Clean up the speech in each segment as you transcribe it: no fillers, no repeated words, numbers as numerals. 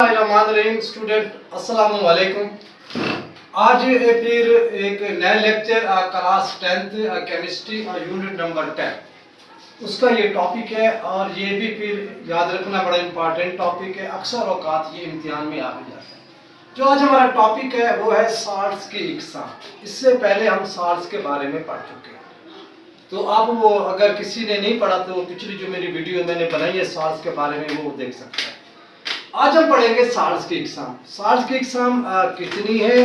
Student अस्सलाम वालेकुम। आज फिर एक नया lecture class 10th chemistry unit number 10 उसका ये टॉपिक है और ये भी फिर याद रखना बड़ा इम्पोर्टेंट टॉपिक है। अक्सर औकात ये इम्तिहान में आ भी जाता है। जो आज हमारा टॉपिक है वो है साल्ट्स की इकसाम। इससे पहले हम साल्ट्स के बारे में पढ़ चुके हैं, तो अब वो अगर किसी ने नहीं पढ़ा तो पिछली जो मेरी वीडियो मैंने बनाई है साल्ट्स के बारे में वो देख सकते हैं। आज हम पढ़ेंगे साल्ट्स की इकसाम। साल्ट्स की इकसाम कितनी है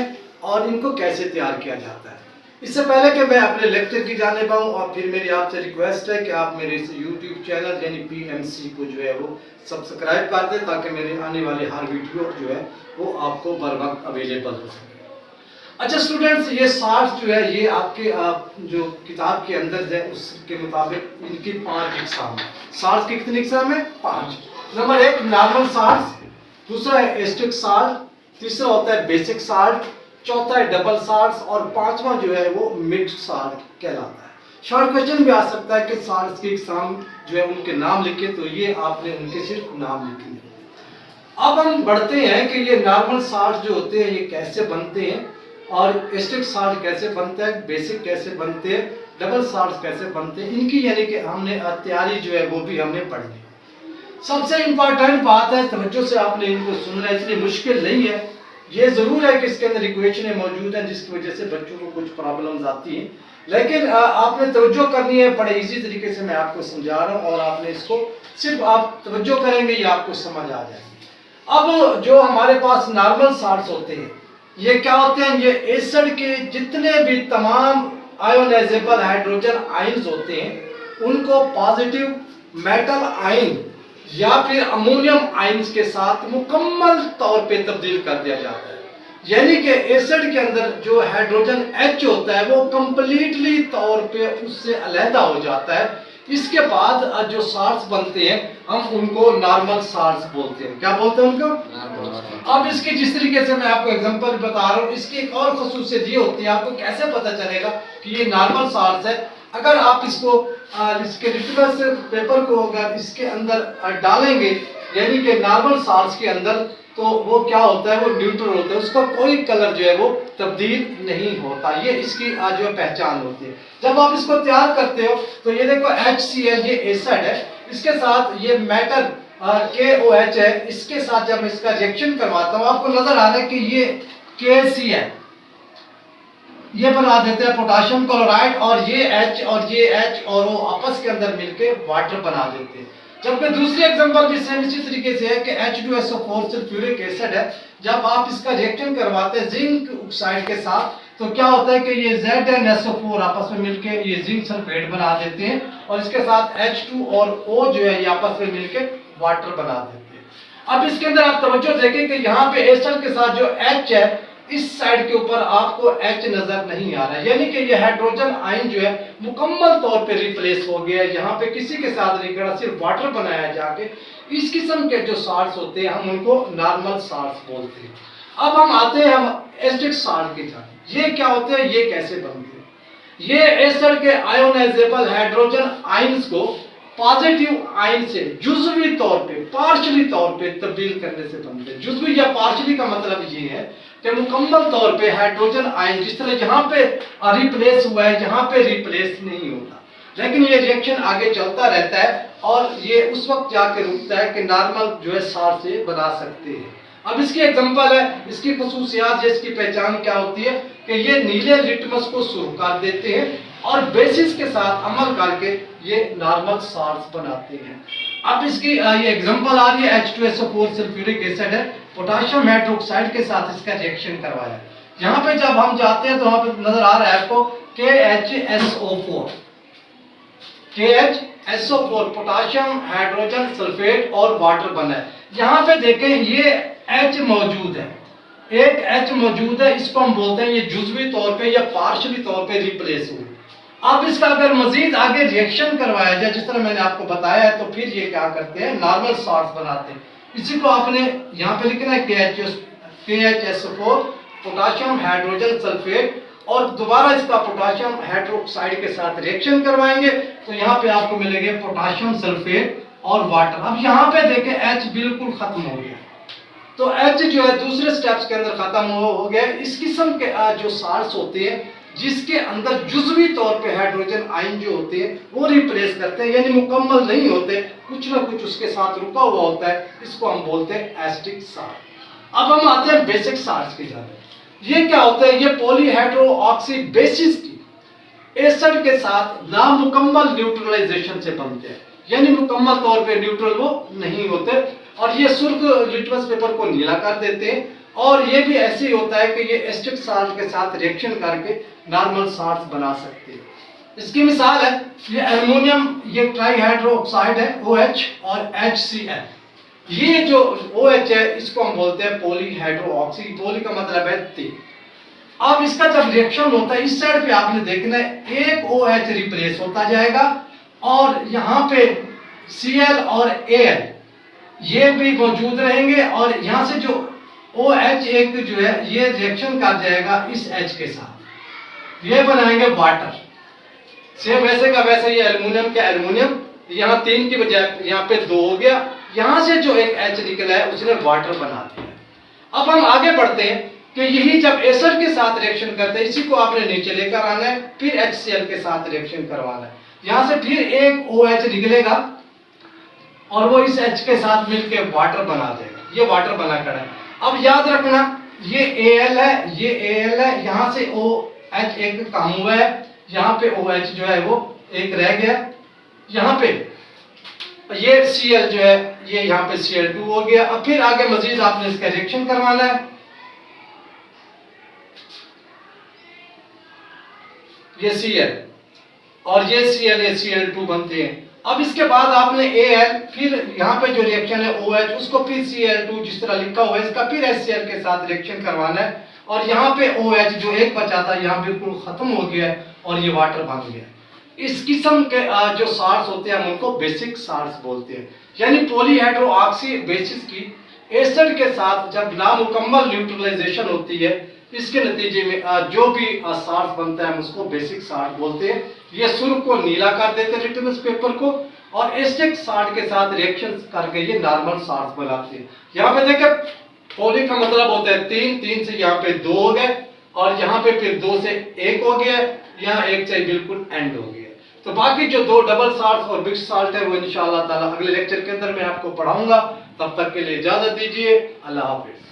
और इनको कैसे तैयार किया जाता है। इससे पहले कि मैं अपने लेक्चर की जानिब आऊं और फिर मेरी आपसे रिक्वेस्ट है कि आप मेरे इस यूट्यूब चैनल यानी PMC को जो है वो सब्सक्राइब कर दें ताकि मेरे आने वाले हर वीडियो जो है वो आपको बर वक्त अवेलेबल हो सके। अच्छा स्टूडेंट्स, ये साल्ट्स जो है ये आपके जो किताब के अंदर है उसके मुताबिक इनकी 5 इकसाम है। साल्ट्स की कितनी इकसाम है? 5। नंबर 1 नॉर्मल साल्ट्स, दूसरा है एस्टिक साल्ट, तीसरा होता है बेसिक साल्ट, चौथा है डबल साल्ट्स और पांचवा जो है वो मिक्स्ड साल्ट कहलाता है। शॉर्ट क्वेश्चन भी आ सकता है कि साल्ट्स की इकसाम जो है उनके नाम लिखे, तो ये आपने उनके सिर्फ नाम लिखे। अब हम बढ़ते हैं कि ये नॉर्मल साल्ट जो होते हैं ये कैसे बनते हैं और एस्टिक साल्ट कैसे बनता है, बेसिक कैसे बनते हैं, डबल साल्ट कैसे बनते हैं, इनकी यानी कि हमने तैयारी जो है वो भी हमने पढ़ी। सबसे इम्पोर्टेंट बात है, तवज्जो से आपने इनको सुनना है, इसलिए मुश्किल नहीं है। ये जरूर है कि इसके अंदर इक्वेशनें मौजूद हैं जिसकी वजह से बच्चों को कुछ प्रॉब्लम्स आती हैं, लेकिन आपने तवज्जो करनी है। बड़े इजी तरीके से मैं आपको समझा रहा हूँ और आपने इसको सिर्फ आप तवज्जो करेंगे ये आपको समझ आ जाएगी। अब जो हमारे पास नॉर्मल साल्ट्स होते हैं ये क्या होते हैं? ये एसिड के जितने भी तमाम आयोनाइजेबल हाइड्रोजन आयंस होते हैं उनको पॉजिटिव मेटल आयन या फिर अमोनियम आयंस के साथ मुकम्मल तौर पे तब्दील कर दिया जाता है। यानी कि एसिड के अंदर जो हाइड्रोजन H होता है वो कंप्लीटली तौर पे उससे अलहदा हो जाता है। इसके बाद जो साल्ट्स बनते हैं हम उनको नॉर्मल साल्ट्स बोलते हैं। क्या बोलते हैं उनको? अब इसकी जिस तरीके से मैं आपको एग्जांपल बता रहा हूँ, इसकी एक और खसूसियत ये होती है, आपको कैसे पता चलेगा कि ये नॉर्मल साल्ट्स है? अगर आप इसको इसके लिटमस पेपर को अगर इसके अंदर डालेंगे यानी कि नॉर्मल साल्ट्स के अंदर, तो वो क्या होता है? वो न्यूट्रल होता है, उसका कोई कलर जो है वो तब्दील नहीं होता। ये इसकी जो पहचान होती है। जब आप इसको तैयार करते हो तो ये देखो HCl ये एसिड है, इसके साथ ये मेटल KOH है, इसके साथ जब मैं इसका रिएक्शन करवाता हूँ आपको नजर आ रहा है कि ये KCl ये बना देते हैं पोटाशियम क्लोराइड और ये H और O आपस के अंदर मिलके वाटर बना देते हैं। जबकि दूसरी एग्जांपल भी सेम इसी तरीके से है कि H2SO4 सल्फ्यूरिक एसिड है, जब आप इसका रिएक्शन करवाते हैं जिंक ऑक्साइड के साथ तो क्या होता है कि ये ZnSO4 आपस में मिलके ये जिंक सल्फेट बना देते हैं और इसके साथ H2 और O जो है ये आपस में मिलके वाटर बना देते हैं। अब इसके अंदर आप तवज्जो देखें कि यहाँ पे एसिड के साथ जो H है इस साइड के ऊपर आपको H नजर नहीं आ रहा है, यानी कि ये हाइड्रोजन आयन जो है मुकम्मल तौर पे रिप्लेस हो गया है। यहाँ पे किसी के साथ नहीं खड़ा, सिर्फ वाटर बनाया जाके। इस किस्म के जो साल्ट्स होते हैं हम उनको नॉर्मल साल्ट्स बोलते हैं। अब हम आते हैं हम एसिडिक साल्ट की तरफ। ये क्या होते हैं, ये कैसे बनते हैं? ये एसिड के आयोनाइजेबल हाइड्रोजन आयंस को पॉजिटिव आयन से जुज़वी तौर पे पार्शियली तौर पे तब्दील करने से बनते हैं। जुज़वी या पार्शियली का मतलब ये है कि मुकम्मल तौर पे हाइड्रोजन आयन जिस तरह यहाँ पे रिप्लेस हुआ है यहाँ पे रिप्लेस नहीं होता, लेकिन ये रिएक्शन आगे चलता रहता है और ये उस वक्त जाके रुकता है कि नॉर्मल जो है साल्ट से बना सकते हैं। अब इसकी एग्जांपल है, इसकी खसूसियात या इसकी पहचान क्या होती है कि ये नीले लिटमस को सुर्ख कर देते हैं और बेसिस के साथ अमल करके ये नॉर्मल साल्ट्स बनाते हैं। अब इसकी ये एग्जांपल आ रही है H2SO4 सल्फ्यूरिक एसिड है, पोटाशियम हाइड्रोक्साइड के साथ इसका रिएक्शन करवाया। यहाँ पे जब हम जाते हैं तो वहां पे नजर आ रहा है आपको KHSO4 पोटाशियम हाइड्रोजन सल्फेट और वाटर बना है। यहाँ पे देखें ये H मौजूद है, एक H मौजूद है, इसको हम बोलते हैं ये जुज़वी तौर पे या पार्शियली तौर पे रिप्लेस हुआ। अब इसका अगर मजीद आगे रिएक्शन करवाया जाए जिस तरह मैंने आपको बताया है तो फिर ये क्या करते हैं, नॉर्मल साल्ट्स बनाते हैं। इसी को आपने यहाँ पे लिखना है KHSO4 पोटाशियम हाइड्रोजन सल्फेट और दोबारा इसका पोटाशियम हाइड्रोक्साइड के साथ रिएक्शन करवाएंगे तो यहाँ पे आपको मिलेंगे पोटाशियम सल्फेट और वाटर। अब यहाँ पे देखें H बिल्कुल खत्म हो गया, तो H जो है दूसरे स्टेप्स के अंदर खत्म हो गया। इस किस्म के जो साल्ट्स होते हैं जिसके अंदर जुज़वी तौर पे हाइड्रोजन आयन जो होते हैं वो रिप्लेस करते हैं, यानी मुकम्मल नहीं होते, कुछ ना कुछ उसके साथ रुका हुआ होता है, इसको हम बोलते हैं एसिटिक साल्ट। अब हम आते हैं बेसिक साल्ट्स की जानिब। ये क्या होता है? ये पॉलीहाइड्रोऑक्सी बेसिस की एसिड के साथ नामुकम्मल न्यूट्रलाइजेशन से बनते हैं, यानी मुकम्मल तौर पे न्यूट्रल वो नहीं होते, और ये सुर्ख लिटमस पेपर को नीला कर देते हैं। और ये भी ऐसे ही होता है कि ये एसिटिक साल्ट के साथ रिएक्शन करके नॉर्मल साल्ट्स बना सकते हैं। इसकी मिसाल है ये एल्युमिनियम, ये ट्राईहाइड्रोक्साइड है OH और HCl। ये जो OH है इसको हम बोलते हैं पॉलीहाइड्रोऑक्सी। पॉली का मतलब है तीन। अब इसका जब रिएक्शन होता है इस साइड पे आपने देखना है एक OH रिप्लेस होता जाएगा और यहाँ पे Cl और Al ये भी मौजूद रहेंगे, और यहाँ से जो OH एक जो है ये रिएक्शन कर जाएगा इस H के साथ, ये बनाएंगे वाटर। सेम वैसे का वैसे ये एल्युमिनियम का एल्युमिनियम, यहाँ 3 की बजाय यहाँ पे 2 हो गया, यहाँ से जो एक H निकला है उसने वाटर बना दिया। अब हम आगे बढ़ते हैं कि यही जब एसिड के साथ रिएक्शन करते हैं इसी को आपने नीचे लेकर आना है, फिर HCl के साथ रिएक्शन करवाना है, यहाँ से फिर एक OH निकलेगा और वो इस H के साथ मिलकर वाटर बना देगा। ये वाटर बना कर है। अब याद रखना ये Al है, ये Al है, यहाँ से OH एक कम हुआ है, यहाँ पे OH जो है वो एक रह गया, यहाँ पे ये Cl जो है ये यहाँ पे Cl2 हो गया। अब फिर आगे मजीद आपने इसका रिएक्शन करवाना है, ये Cl और ये Cl ये Cl2 बनते हैं। अब इसके बाद आपने Al, फिर यहाँ पे जो रिएक्शन है OH उसको फिर Cl2 जिस तरह लिखा हुआ है इसका फिर HCl के साथ रिएक्शन करवाना है, और यहाँ पे OH जो एक बचा था यहाँ बिल्कुल खत्म हो गया है और ये वाटर बन गया। इस किस्म के जो साल्ट्स होते हैं हम उनको बेसिक साल्ट्स बोलते हैं, यानी पॉलीहाइड्रोऑक्सी बेसिस की एसिड के साथ जब नामुकम्मल न्यूट्रलाइजेशन होती है इसके नतीजे में जो भी साल्ट बनता है हम उसको बेसिक साल्ट बोलते हैं। ये सुर्ख को नीला कर देते हैं लिटमस पेपर को, और एसिटिक साल्ट के साथ रिएक्शन करके ये नॉर्मल साल्ट बनाते हैं। यहाँ पे देखें पॉली का मतलब होता है 3, 3 से यहाँ पे 2 हो गए, और यहाँ पे फिर 2 से 1 हो गया, यहाँ 1 से बिल्कुल एंड हो गया। तो बाकी जो 2 डबल साल्ट और मिक्स साल्ट है वो इंशाअल्लाह ताला अगले लेक्चर के अंदर मैं आपको पढ़ाऊंगा। तब तक के लिए इजाजत दीजिए। अल्लाह हाफिज।